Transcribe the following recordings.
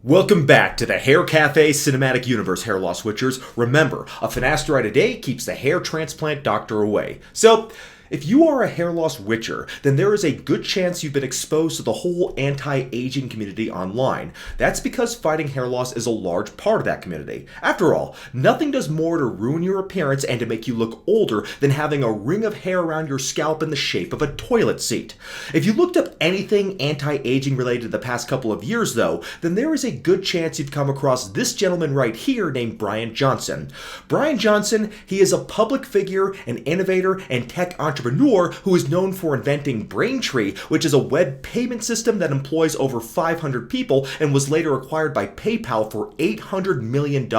Welcome back to the Haircafe Cinematic Universe, hair loss switchers. Remember, a finasteride a day keeps the hair transplant doctor away. So, if you are a hair loss witcher, then there is a good chance you've been exposed to the whole anti-aging community online. That's because fighting hair loss is a large part of that community. After all, nothing does more to ruin your appearance and to make you look older than having a ring of hair around your scalp in the shape of a toilet seat. If you looked up anything anti-aging related the past couple of years though, then there is a good chance you've come across this gentleman right here named Bryan Johnson. Bryan Johnson, he is a public figure, an innovator, and tech entrepreneur who is known for inventing Braintree, which is a web payment system that employs over 500 people and was later acquired by PayPal for $800 million.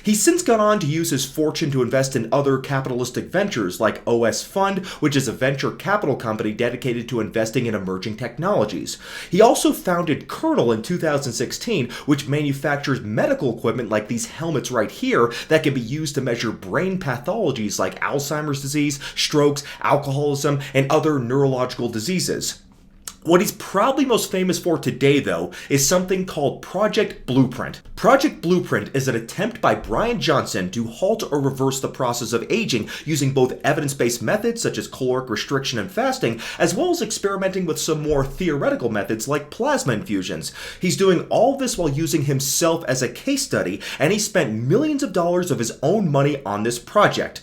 He's since gone on to use his fortune to invest in other capitalistic ventures like OS Fund, which is a venture capital company dedicated to investing in emerging technologies. He also founded Kernel in 2016, which manufactures medical equipment like these helmets right here that can be used to measure brain pathologies like Alzheimer's disease, strokes, alcoholism, and other neurological diseases. What he's probably most famous for today, though, is something called Project Blueprint. Project Blueprint is an attempt by Bryan Johnson to halt or reverse the process of aging using both evidence-based methods such as caloric restriction and fasting, as well as experimenting with some more theoretical methods like plasma infusions. He's doing all this while using himself as a case study, and he spent millions of dollars of his own money on this project.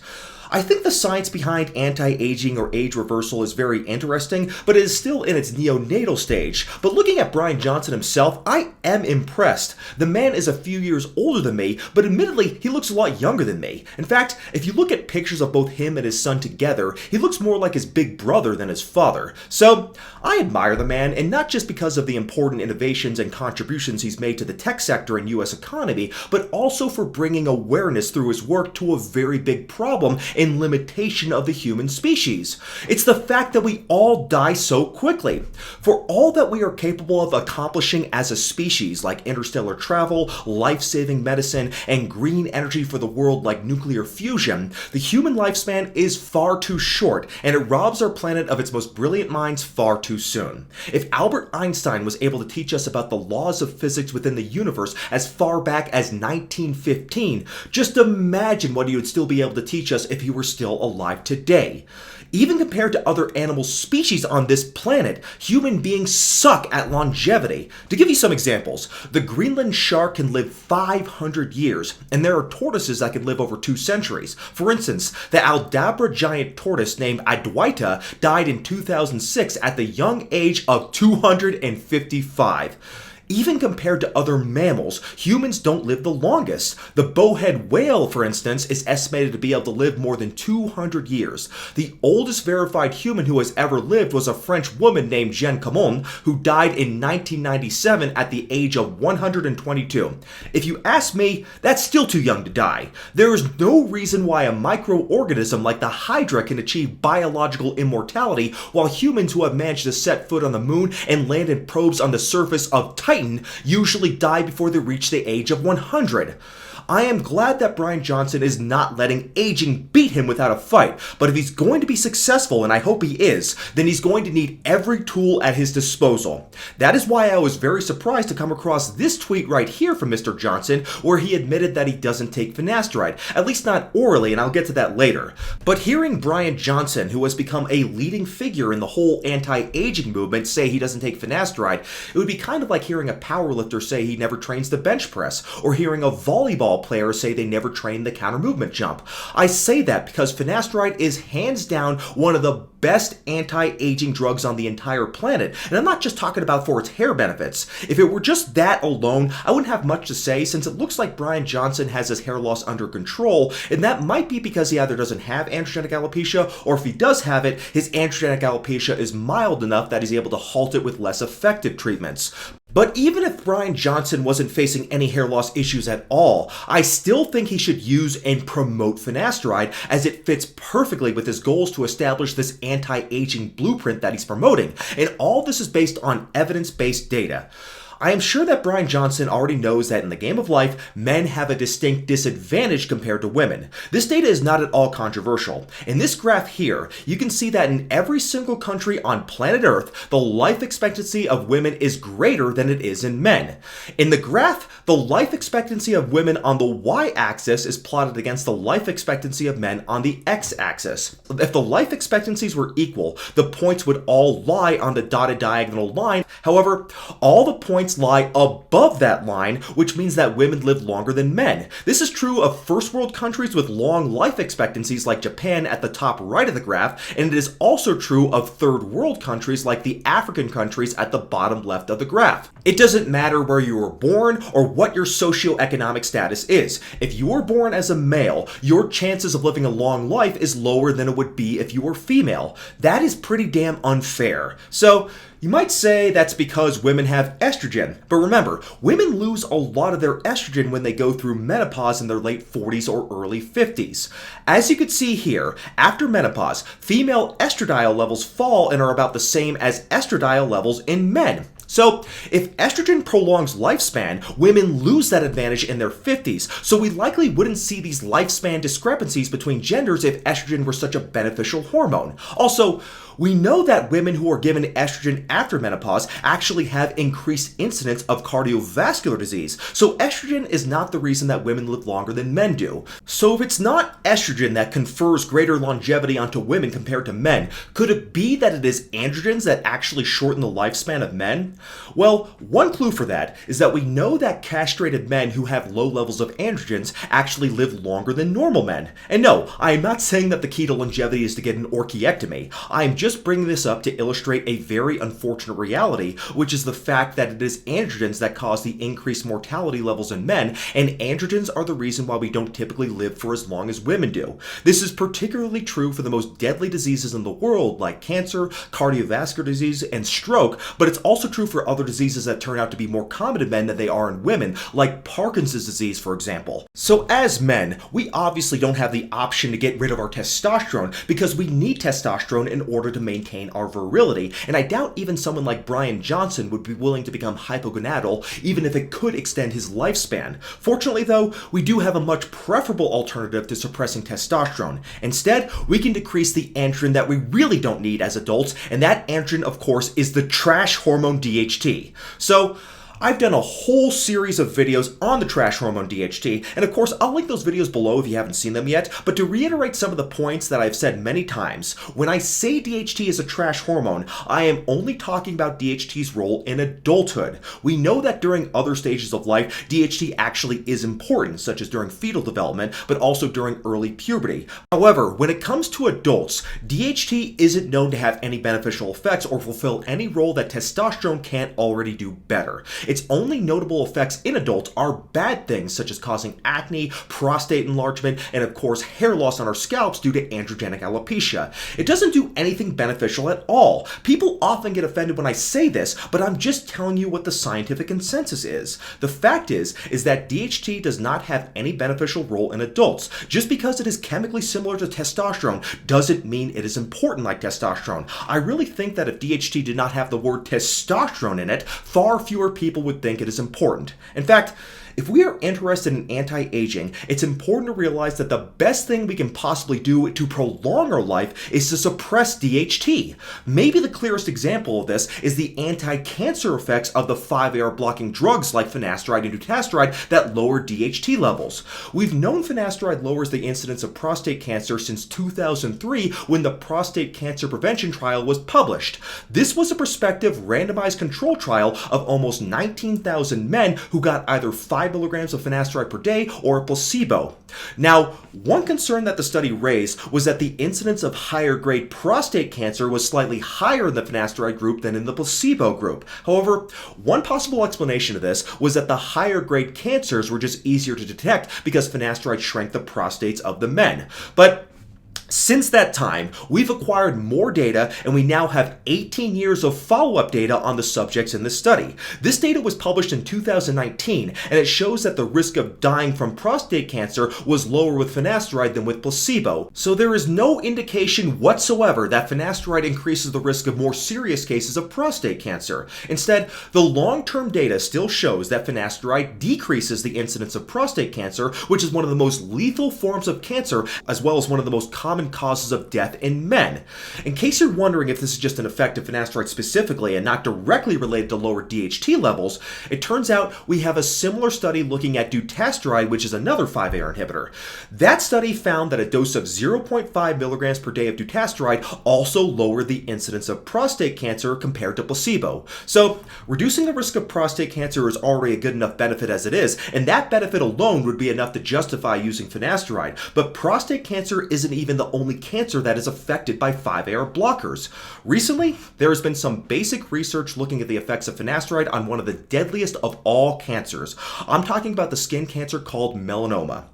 I think the science behind anti-aging or age reversal is very interesting, but it is still in its neonatal stage. But looking at Bryan Johnson himself, I am impressed. The man is a few years older than me, but admittedly, he looks a lot younger than me. In fact, if you look at pictures of both him and his son together, he looks more like his big brother than his father. So, I admire the man, and not just because of the important innovations and contributions he's made to the tech sector and US economy, but also for bringing awareness through his work to a very big problem in limitation of the human species. It's the fact that we all die so quickly. For all that we are capable of accomplishing as a species, like interstellar travel, life-saving medicine, and green energy for the world like nuclear fusion, the human lifespan is far too short, and it robs our planet of its most brilliant minds far too soon. If Albert Einstein was able to teach us about the laws of physics within the universe as far back as 1915, just imagine what he would still be able to teach us if he were still alive today. Even compared to other animal species on this planet, human beings suck at longevity. To give you some examples, the Greenland shark can live 500 years, and there are tortoises that can live over 2 centuries. For instance, the Aldabra giant tortoise named Adwaita died in 2006 at the young age of 255. Even compared to other mammals, humans don't live the longest. The bowhead whale, for instance, is estimated to be able to live more than 200 years. The oldest verified human who has ever lived was a French woman named Jeanne Calment, who died in 1997 at the age of 122. If you ask me, that's still too young to die. There is no reason why a microorganism like the Hydra can achieve biological immortality, while humans who have managed to set foot on the moon and land in probes on the surface of Titan usually die before they reach the age of 100. I am glad that Bryan Johnson is not letting aging beat him without a fight, but if he's going to be successful, and I hope he is, then he's going to need every tool at his disposal. That is why I was very surprised to come across this tweet right here from Mr. Johnson, where he admitted that he doesn't take finasteride, at least not orally, and I'll get to that later. But hearing Bryan Johnson, who has become a leading figure in the whole anti-aging movement, say he doesn't take finasteride, it would be kind of like hearing a powerlifter say he never trains the bench press, or hearing a volleyball players say they never trained the counter movement jump. I say that because finasteride is hands down one of the best anti-aging drugs on the entire planet, and I'm not just talking about for its hair benefits. If it were just that alone, I wouldn't have much to say, since it looks like Bryan Johnson has his hair loss under control, and that might be because he either doesn't have androgenic alopecia, or if he does have it, his androgenic alopecia is mild enough that he's able to halt it with less effective treatments. But even if Bryan Johnson wasn't facing any hair loss issues at all, I still think he should use and promote finasteride, as it fits perfectly with his goals to establish this anti-aging blueprint that he's promoting, and all this is based on evidence-based data. I am sure that Bryan Johnson already knows that in the game of life, men have a distinct disadvantage compared to women. This data is not at all controversial. In this graph here, you can see that in every single country on planet Earth, the life expectancy of women is greater than it is in men. In the graph, the life expectancy of women on the y-axis is plotted against the life expectancy of men on the x-axis. If the life expectancies were equal, the points would all lie on the dotted diagonal line. However, all the points lie above that line, which means that women live longer than men. This is true of first world countries with long life expectancies like Japan at the top right of the graph, and it is also true of third world countries like the African countries at the bottom left of the graph. It doesn't matter where you were born or what your socioeconomic status is. If you were born as a male, your chances of living a long life is lower than it would be if you were female. That is pretty damn unfair. So, you might say that's because women have estrogen, but remember, women lose a lot of their estrogen when they go through menopause in their late 40s or early 50s. As you can see here, after menopause, female estradiol levels fall and are about the same as estradiol levels in men. So, if estrogen prolongs lifespan, women lose that advantage in their 50s, so we likely wouldn't see these lifespan discrepancies between genders if estrogen were such a beneficial hormone. Also, we know that women who are given estrogen after menopause actually have increased incidence of cardiovascular disease, so estrogen is not the reason that women live longer than men do. So if it's not estrogen that confers greater longevity onto women compared to men, could it be that it is androgens that actually shorten the lifespan of men? Well, one clue for that is that we know that castrated men who have low levels of androgens actually live longer than normal men. And no, I am not saying that the key to longevity is to get an orchiectomy. I am just bringing this up to illustrate a very unfortunate reality, which is the fact that it is androgens that cause the increased mortality levels in men, and androgens are the reason why we don't typically live for as long as women do. This is particularly true for the most deadly diseases in the world, like cancer, cardiovascular disease, and stroke, but it's also true for other diseases that turn out to be more common in men than they are in women, like Parkinson's disease, for example. So as men, we obviously don't have the option to get rid of our testosterone because we need testosterone in order to maintain our virility, and I doubt even someone like Bryan Johnson would be willing to become hypogonadal even if it could extend his lifespan. Fortunately though, we do have a much preferable alternative to suppressing testosterone. Instead, we can decrease the androgen that we really don't need as adults, and that androgen of course is the trash hormone DHT. So, I've done a whole series of videos on the trash hormone DHT, and of course I'll link those videos below if you haven't seen them yet, but to reiterate some of the points that I've said many times, when I say DHT is a trash hormone, I am only talking about DHT's role in adulthood. We know that during other stages of life, DHT actually is important, such as during fetal development, but also during early puberty. However, when it comes to adults, DHT isn't known to have any beneficial effects or fulfill any role that testosterone can't already do better. Its only notable effects in adults are bad things such as causing acne, prostate enlargement, and of course hair loss on our scalps due to androgenic alopecia. It doesn't do anything beneficial at all. People often get offended when I say this, but I'm just telling you what the scientific consensus is. The fact is that DHT does not have any beneficial role in adults. Just because it is chemically similar to testosterone doesn't mean it is important like testosterone. I really think that if DHT did not have the word testosterone in it, far fewer people would think it is important. In fact, if we are interested in anti-aging, it's important to realize that the best thing we can possibly do to prolong our life is to suppress DHT. Maybe the clearest example of this is the anti-cancer effects of the 5-AR blocking drugs like finasteride and dutasteride that lower DHT levels. We've known finasteride lowers the incidence of prostate cancer since 2003 when the prostate cancer prevention trial was published. This was a prospective randomized control trial of almost 19,000 men who got either 5 milligrams of finasteride per day or a placebo. Now, one concern that the study raised was that the incidence of higher grade prostate cancer was slightly higher in the finasteride group than in the placebo group. However, one possible explanation of this was that the higher grade cancers were just easier to detect because finasteride shrank the prostates of the men. But Since that time, we've acquired more data and we now have 18 years of follow-up data on the subjects in this study. This data was published in 2019 and it shows that the risk of dying from prostate cancer was lower with finasteride than with placebo. So there is no indication whatsoever that finasteride increases the risk of more serious cases of prostate cancer. Instead, the long-term data still shows that finasteride decreases the incidence of prostate cancer, which is one of the most lethal forms of cancer, as well as one of the most common causes of death in men. In case you're wondering if this is just an effect of finasteride specifically and not directly related to lower DHT levels, it turns out we have a similar study looking at dutasteride, which is another 5-AR inhibitor. That study found that a dose of 0.5 milligrams per day of dutasteride also lowered the incidence of prostate cancer compared to placebo. So reducing the risk of prostate cancer is already a good enough benefit as it is, and that benefit alone would be enough to justify using finasteride. But prostate cancer isn't even the only cancer that is affected by 5-AR blockers. Recently, there has been some basic research looking at the effects of finasteride on one of the deadliest of all cancers. I'm talking about the skin cancer called melanoma.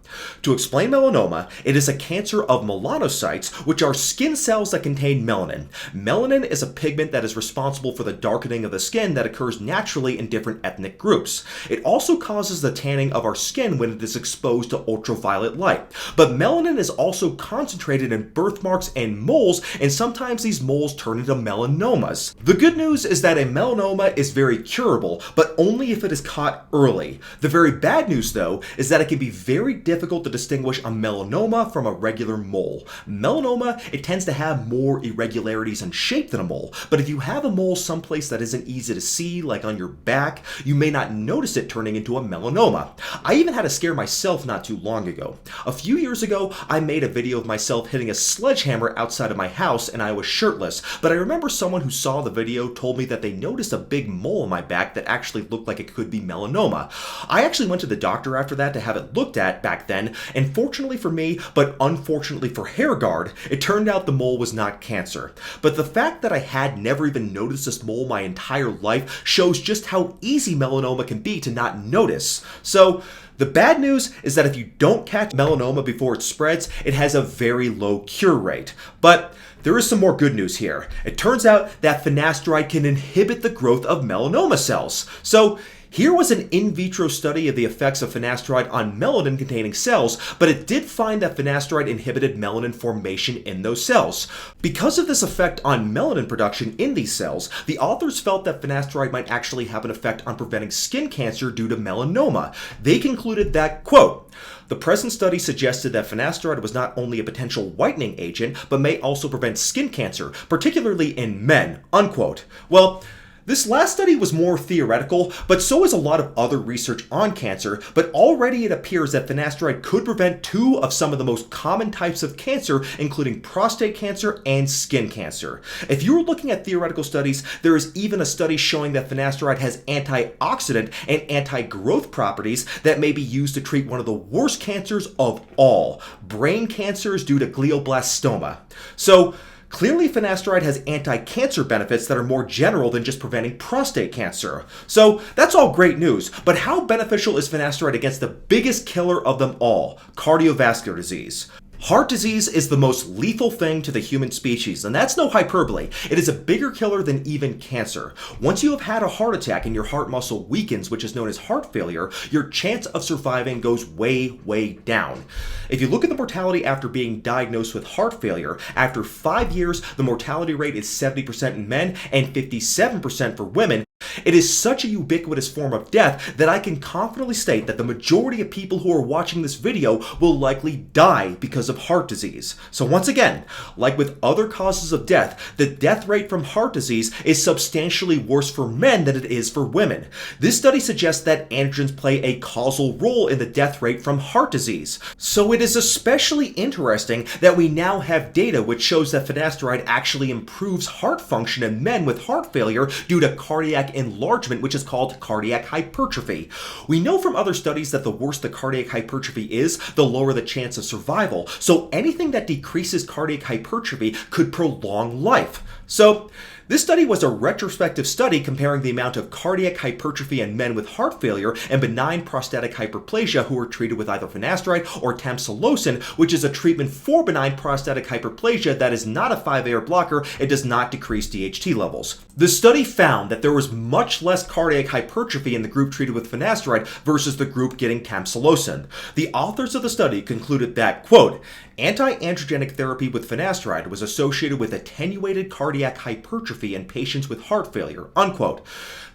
To explain melanoma, it is a cancer of melanocytes, which are skin cells that contain melanin. Melanin is a pigment that is responsible for the darkening of the skin that occurs naturally in different ethnic groups. It also causes the tanning of our skin when it is exposed to ultraviolet light. But melanin is also concentrated in birthmarks and moles, and sometimes these moles turn into melanomas. The good news is that a melanoma is very curable, but only if it is caught early. The very bad news, though, is that it can be very difficult to distinguish a melanoma from a regular mole. Melanoma, it tends to have more irregularities in shape than a mole, but if you have a mole someplace that isn't easy to see, like on your back, you may not notice it turning into a melanoma. I even had a scare myself not too long ago. A few years ago, I made a video of myself hitting a sledgehammer outside of my house and I was shirtless, but I remember someone who saw the video told me that they noticed a big mole on my back that actually looked like it could be melanoma. I actually went to the doctor after that to have it looked at back then, and fortunately for me, but unfortunately for HairGuard, it turned out the mole was not cancer. But the fact that I had never even noticed this mole my entire life shows just how easy melanoma can be to not notice. So, the bad news is that if you don't catch melanoma before it spreads, it has a very low cure rate. But there is some more good news here. It turns out that finasteride can inhibit the growth of melanoma cells. So here was an in vitro study of the effects of finasteride on melanin-containing cells, but it did find that finasteride inhibited melanin formation in those cells. Because of this effect on melanin production in these cells, the authors felt that finasteride might actually have an effect on preventing skin cancer due to melanoma. They concluded that, quote, "The present study suggested that finasteride was not only a potential whitening agent, but may also prevent skin cancer, particularly in men," unquote. Well, this last study was more theoretical, but so is a lot of other research on cancer, but already it appears that finasteride could prevent two of some of the most common types of cancer, including prostate cancer and skin cancer. If you were looking at theoretical studies, there is even a study showing that finasteride has antioxidant and anti-growth properties that may be used to treat one of the worst cancers of all, brain cancers due to glioblastoma. So, clearly, finasteride has anti-cancer benefits that are more general than just preventing prostate cancer. So that's all great news, but how beneficial is finasteride against the biggest killer of them all, cardiovascular disease? Heart disease is the most lethal thing to the human species, and that's no hyperbole. It is a bigger killer than even cancer. Once you have had a heart attack and your heart muscle weakens, which is known as heart failure, your chance of surviving goes way, way down. If you look at the mortality after being diagnosed with heart failure, after 5 years, the mortality rate is 70% in men and 57% for women. It is such a ubiquitous form of death that I can confidently state that the majority of people who are watching this video will likely die because of heart disease. So once again, like with other causes of death, the death rate from heart disease is substantially worse for men than it is for women. This study suggests that androgens play a causal role in the death rate from heart disease. So it is especially interesting that we now have data which shows that finasteride actually improves heart function in men with heart failure due to cardiac enlargement, which is called cardiac hypertrophy. We know from other studies that the worse the cardiac hypertrophy is, the lower the chance of survival. So anything that decreases cardiac hypertrophy could prolong life. So This study was a retrospective study comparing the amount of cardiac hypertrophy in men with heart failure and benign prostatic hyperplasia who were treated with either finasteride or tamsulosin, which is a treatment for benign prostatic hyperplasia that is not a 5-AR blocker and does not decrease DHT levels. The study found that there was much less cardiac hypertrophy in the group treated with finasteride versus the group getting tamsulosin. The authors of the study concluded that, quote, anti-androgenic therapy with finasteride was associated with attenuated cardiac hypertrophy in patients with heart failure, unquote.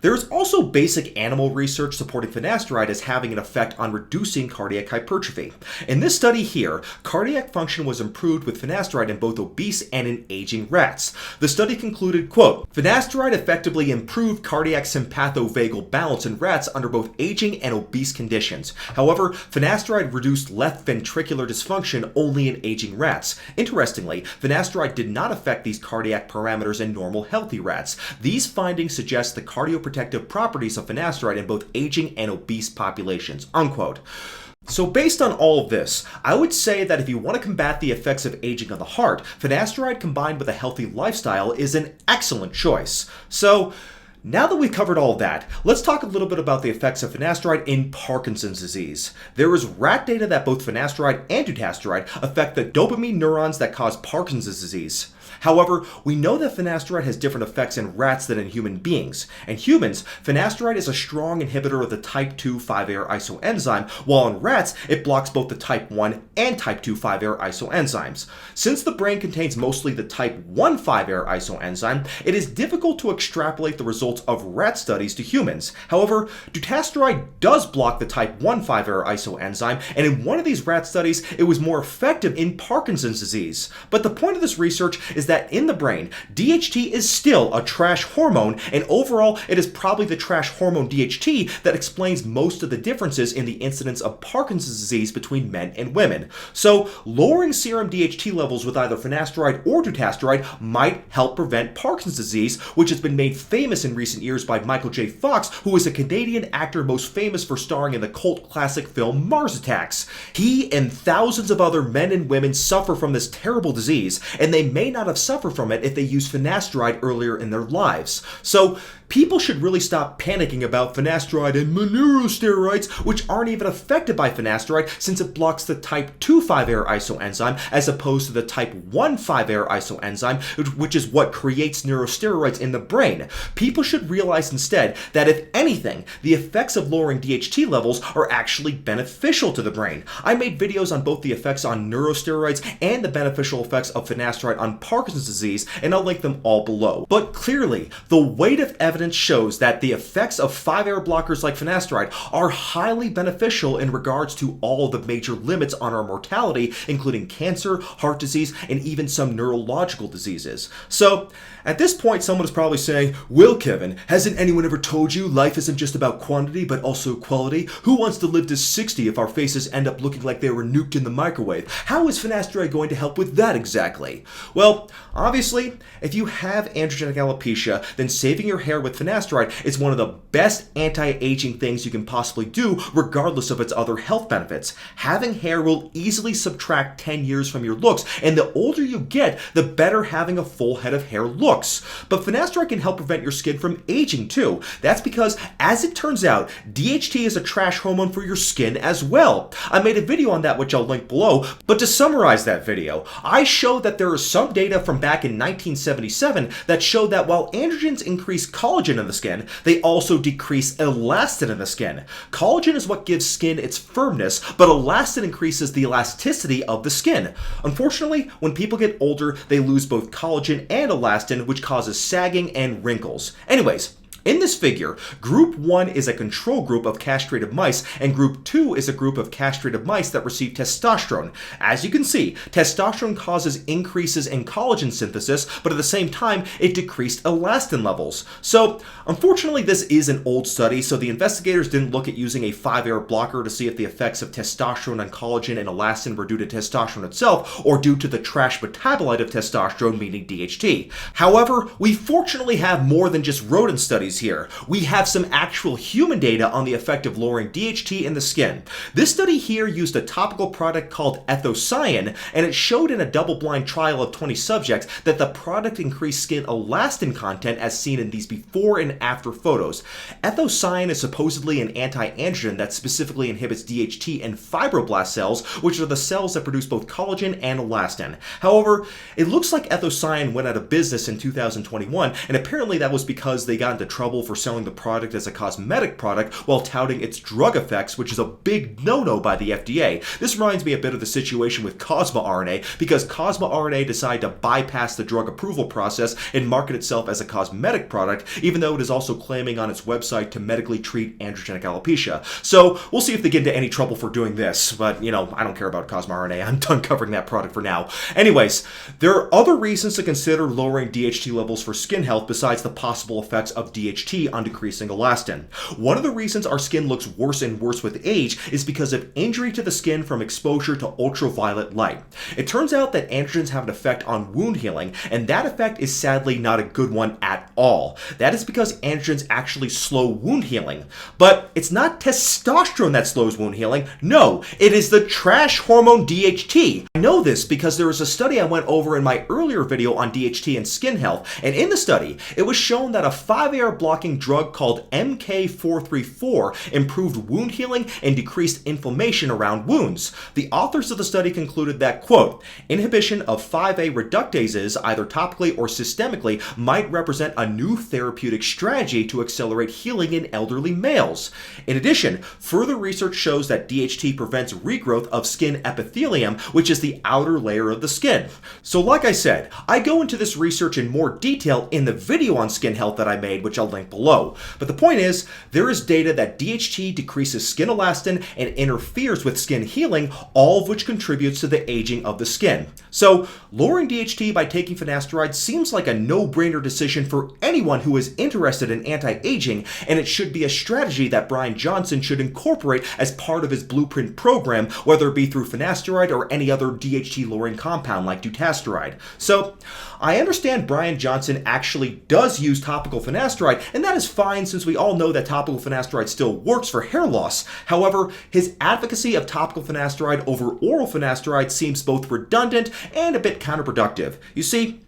There is also basic animal research supporting finasteride as having an effect on reducing cardiac hypertrophy. In this study here, cardiac function was improved with finasteride in both obese and in aging rats. The study concluded, quote, finasteride effectively improved cardiac sympathovagal balance in rats under both aging and obese conditions. However, finasteride reduced left ventricular dysfunction only in aging rats. Interestingly, finasteride did not affect these cardiac parameters in normal healthy rats. These findings suggest the cardioprotective properties of finasteride in both aging and obese populations, unquote. So based on all of this, I would say that if you want to combat the effects of aging on the heart, finasteride combined with a healthy lifestyle is an excellent choice. So now that we've covered all that, let's talk a little bit about the effects of finasteride in Parkinson's disease. There is rat data that both finasteride and dutasteride affect the dopamine neurons that cause Parkinson's disease. However, we know that finasteride has different effects in rats than in human beings. In humans, finasteride is a strong inhibitor of the type 2 5-AR isoenzyme, while in rats, it blocks both the type 1 and type 2 5-AR isoenzymes. Since the brain contains mostly the type 1 5-AR isoenzyme, it is difficult to extrapolate the results of rat studies to humans. However, dutasteride does block the type 1 5-AR isoenzyme, and in one of these rat studies, it was more effective in Parkinson's disease. But the point of this research is that in the brain, DHT is still a trash hormone, and overall, it is probably the trash hormone DHT that explains most of the differences in the incidence of Parkinson's disease between men and women. So, lowering serum DHT levels with either finasteride or dutasteride might help prevent Parkinson's disease, which has been made famous in recent years by Michael J. Fox, who is a Canadian actor most famous for starring in the cult classic film Mars Attacks. He and thousands of other men and women suffer from this terrible disease, and they may not have suffered from it if they used finasteride earlier in their lives. So, people should really stop panicking about finasteride and neurosteroids, which aren't even affected by finasteride since it blocks the type 2 5-AR isoenzyme as opposed to the type 1 5-AR isoenzyme, which is what creates neurosteroids in the brain. People should realize instead that if anything, the effects of lowering DHT levels are actually beneficial to the brain. I made videos on both the effects on neurosteroids and the beneficial effects of finasteride on Parkinson's disease, and I'll link them all below. But clearly, the weight of evidence shows that the effects of 5-AR blockers like finasteride are highly beneficial in regards to all the major limits on our mortality, including cancer, heart disease, and even some neurological diseases. So, at this point, someone is probably saying, well, Kevin, hasn't anyone ever told you life isn't just about quantity, but also quality? Who wants to live to 60 if our faces end up looking like they were nuked in the microwave? How is finasteride going to help with that exactly? Well, obviously, if you have androgenic alopecia, then saving your hair with finasteride is one of the best anti-aging things you can possibly do, regardless of its other health benefits. Having hair will easily subtract 10 years from your looks, and the older you get, the better having a full head of hair looks. But finasteride can help prevent your skin from aging too. That's because, as it turns out, DHT is a trash hormone for your skin as well. I made a video on that which I'll link below, but to summarize that video, I showed that there is some data from back in 1977 that showed that while androgens increase collagen in the skin, they also decrease elastin in the skin. Collagen is what gives skin its firmness, but elastin increases the elasticity of the skin. Unfortunately, when people get older, they lose both collagen and elastin, which causes sagging and wrinkles. Anyways, in this figure, Group 1 is a control group of castrated mice, and Group 2 is a group of castrated mice that receive testosterone. As you can see, testosterone causes increases in collagen synthesis, but at the same time, it decreased elastin levels. So, unfortunately, this is an old study, so the investigators didn't look at using a 5-AR blocker to see if the effects of testosterone on collagen and elastin were due to testosterone itself, or due to the trash metabolite of testosterone, meaning DHT. However, we fortunately have more than just rodent studies studies here. We have some actual human data on the effect of lowering DHT in the skin. This study here used a topical product called ethocyan, and it showed in a double-blind trial of 20 subjects that the product increased skin elastin content as seen in these before and after photos. Ethocyan is supposedly an anti-androgen that specifically inhibits DHT in fibroblast cells, which are the cells that produce both collagen and elastin. However, it looks like ethocyan went out of business in 2021, and apparently that was because they got into trouble for selling the product as a cosmetic product while touting its drug effects, which is a big no-no by the FDA. This reminds me a bit of the situation with Cosma RNA, because Cosma RNA decided to bypass the drug approval process and market itself as a cosmetic product, even though it is also claiming on its website to medically treat androgenic alopecia. So we'll see if they get into any trouble for doing this, but you know, I don't care about Cosma RNA. I'm done covering that product for now. Anyways, there are other reasons to consider lowering DHT levels for skin health besides the possible effects of DHT on decreasing elastin. One of the reasons our skin looks worse and worse with age is because of injury to the skin from exposure to ultraviolet light. It turns out that androgens have an effect on wound healing, and that effect is sadly not a good one at all. That is because androgens actually slow wound healing. But it's not testosterone that slows wound healing. No, it is the trash hormone DHT. I know this because there was a study I went over in my earlier video on DHT and skin health, and in the study, it was shown that a 5-AR blocking drug called MK434 improved wound healing and decreased inflammation around wounds. The authors of the study concluded that, quote, inhibition of 5A reductases, either topically or systemically, might represent a new therapeutic strategy to accelerate healing in elderly males. In addition, further research shows that DHT prevents regrowth of skin epithelium, which is the outer layer of the skin. So like I said, I go into this research in more detail in the video on skin health that I made, which I'll link below. But the point is, there is data that DHT decreases skin elastin and interferes with skin healing, all of which contributes to the aging of the skin. So lowering DHT by taking finasteride seems like a no-brainer decision for anyone who is interested in anti-aging, and it should be a strategy that Bryan Johnson should incorporate as part of his blueprint program, whether it be through finasteride or any other DHT-lowering compound like dutasteride. So I understand Bryan Johnson actually does use topical finasteride, and that is fine since we all know that topical finasteride still works for hair loss. However, his advocacy of topical finasteride over oral finasteride seems both redundant and a bit counterproductive. You see,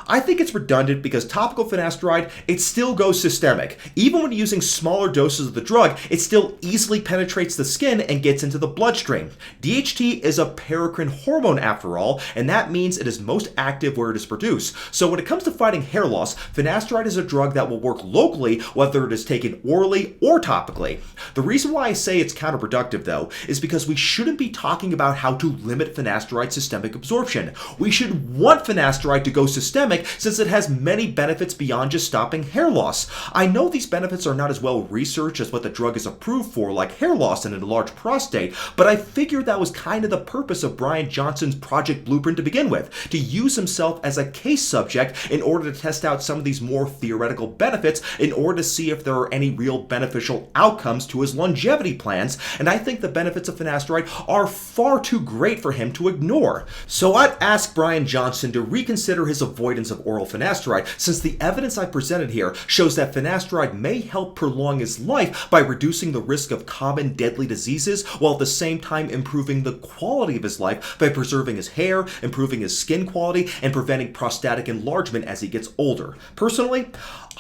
I think it's redundant because topical finasteride, it still goes systemic. Even when using smaller doses of the drug, it still easily penetrates the skin and gets into the bloodstream. DHT is a paracrine hormone after all, and that means it is most active where it is produced. So when it comes to fighting hair loss, finasteride is a drug that will work locally whether it is taken orally or topically. The reason why I say it's counterproductive though is because we shouldn't be talking about how to limit finasteride systemic absorption. We should want finasteride to go systemic since it has many benefits beyond just stopping hair loss. I know these benefits are not as well researched as what the drug is approved for, like hair loss and enlarged prostate, but I figured that was kind of the purpose of Bryan Johnson's Project Blueprint to begin with, to use himself as a case subject in order to test out some of these more theoretical benefits in order to see if there are any real beneficial outcomes to his longevity plans, and I think the benefits of finasteride are far too great for him to ignore. So I'd ask Bryan Johnson to reconsider his avoidance of oral finasteride, since the evidence I presented here shows that finasteride may help prolong his life by reducing the risk of common deadly diseases, while at the same time improving the quality of his life by preserving his hair, improving his skin quality, and preventing prostatic enlargement as he gets older. Personally,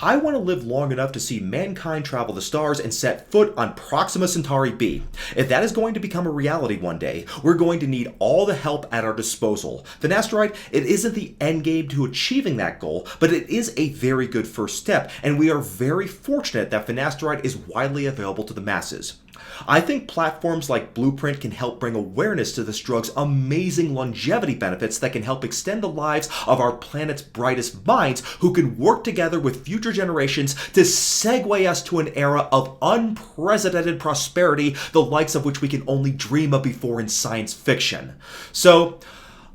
I want to live long enough to see mankind travel the stars and set foot on Proxima Centauri b. If that is going to become a reality one day, we're going to need all the help at our disposal. Finasteride, it isn't the end game to achieving that goal, but it is a very good first step, and we are very fortunate that finasteride is widely available to the masses. I think platforms like Blueprint can help bring awareness to this drug's amazing longevity benefits that can help extend the lives of our planet's brightest minds who can work together with future generations to segue us to an era of unprecedented prosperity, the likes of which we can only dream of before in science fiction. So,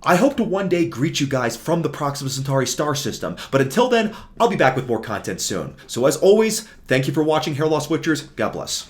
I hope to one day greet you guys from the Proxima Centauri star system, but until then, I'll be back with more content soon. So as always, thank you for watching Hair Loss Witchers. God bless.